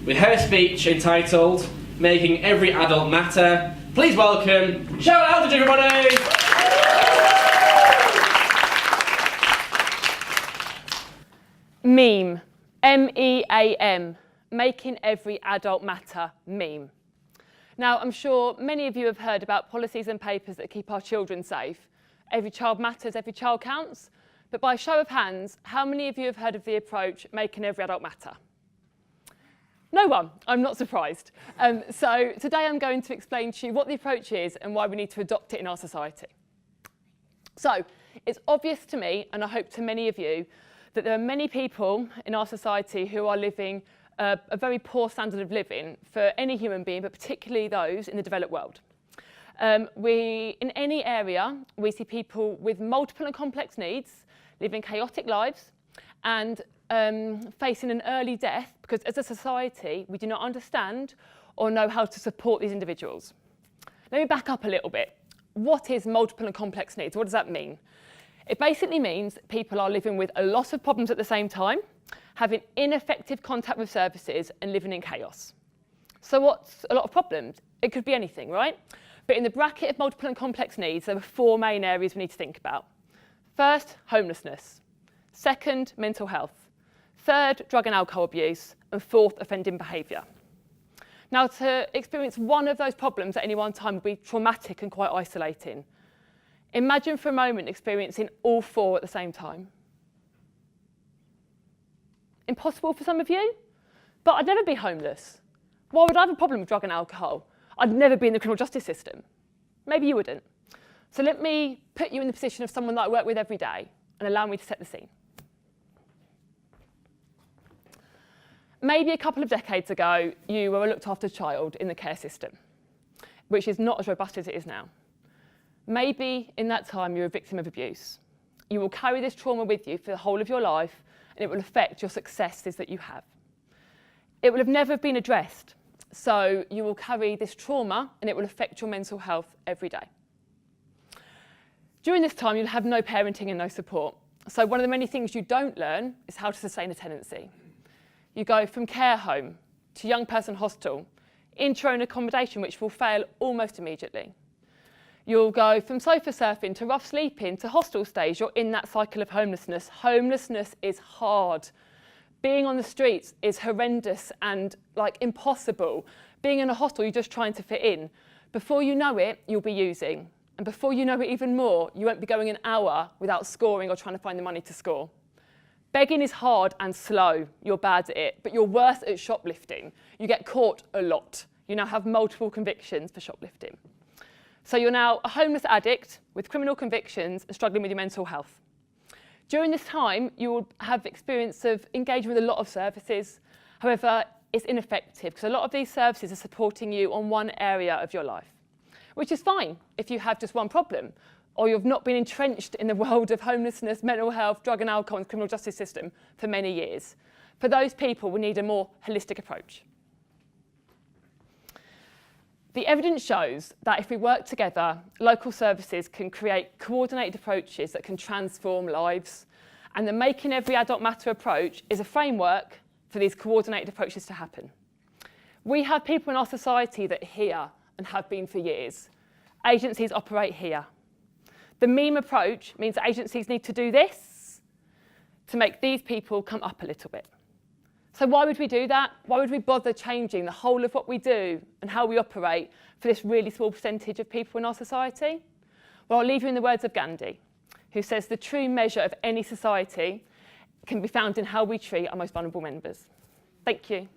with her speech entitled Making Every Adult Matter. Please welcome Shout Aldridge, everybody! Meme. M-E-A-M. Making Every Adult Matter. Meme. Now, I'm sure many of you have heard about policies and papers that keep our children safe. Every child matters, every child counts. But by show of hands, how many of you have heard of the approach, making every adult matter? No one. I'm not surprised. So today I'm going to explain to you what the approach is and why we need to adopt it in our society. So it's obvious to me, and I hope to many of you, that there are many people in our society who are living a very poor standard of living for any human being, but particularly those in the developed world. In any area, we see people with multiple and complex needs, living chaotic lives, and facing an early death because as a society, we do not understand or know how to support these individuals. Let me back up a little bit. What is multiple and complex needs? What does that mean? It basically means people are living with a lot of problems at the same time, having ineffective contact with services and living in chaos. So what's a lot of problems? It could be anything, right? But in the bracket of multiple and complex needs, there are 4 main areas we need to think about. First, homelessness. Second, mental health. Third, drug and alcohol abuse. And fourth, offending behaviour. Now, to experience one of those problems at any one time would be traumatic and quite isolating. Imagine for a moment experiencing all 4 at the same time. Impossible for some of you? But I'd never be homeless. Why would I have a problem with drug and alcohol? I'd never be in the criminal justice system. Maybe you wouldn't. So let me put you in the position of someone that I work with every day and allow me to set the scene. Maybe a couple of decades ago, you were a looked after child in the care system, which is not as robust as it is now. Maybe in that time you're a victim of abuse. You will carry this trauma with you for the whole of your life, and it will affect your successes that you have. It will have never been addressed, so you will carry this trauma and it will affect your mental health every day. During this time, you'll have no parenting and no support. So one of the many things you don't learn is how to sustain a tenancy. You go from care home to young person hostel, into your own accommodation, which will fail almost immediately. You'll go from sofa surfing to rough sleeping to hostel stays. You're in that cycle of homelessness. Homelessness is hard. Being on the streets is horrendous and like impossible. Being in a hostel, you're just trying to fit in. Before you know it, you'll be using. And before you know it even more, you won't be going an hour without scoring or trying to find the money to score. Begging is hard and slow. You're bad at it, but you're worse at shoplifting. You get caught a lot. You now have multiple convictions for shoplifting. So you're now a homeless addict with criminal convictions and struggling with your mental health. During this time, you will have experience of engaging with a lot of services. However, it's ineffective because a lot of these services are supporting you on one area of your life, which is fine if you have just one problem or you've not been entrenched in the world of homelessness, mental health, drug and alcohol and criminal justice system for many years. For those people, we need a more holistic approach. The evidence shows that if we work together, local services can create coordinated approaches that can transform lives. And the Making Every Adult Matter approach is a framework for these coordinated approaches to happen. We have people in our society that are here and have been for years. Agencies operate here. The meme approach means that agencies need to do this to make these people come up a little bit. So why would we do that? Why would we bother changing the whole of what we do and how we operate for this really small percentage of people in our society? Well, I'll leave you in the words of Gandhi, who says the true measure of any society can be found in how we treat our most vulnerable members. Thank you.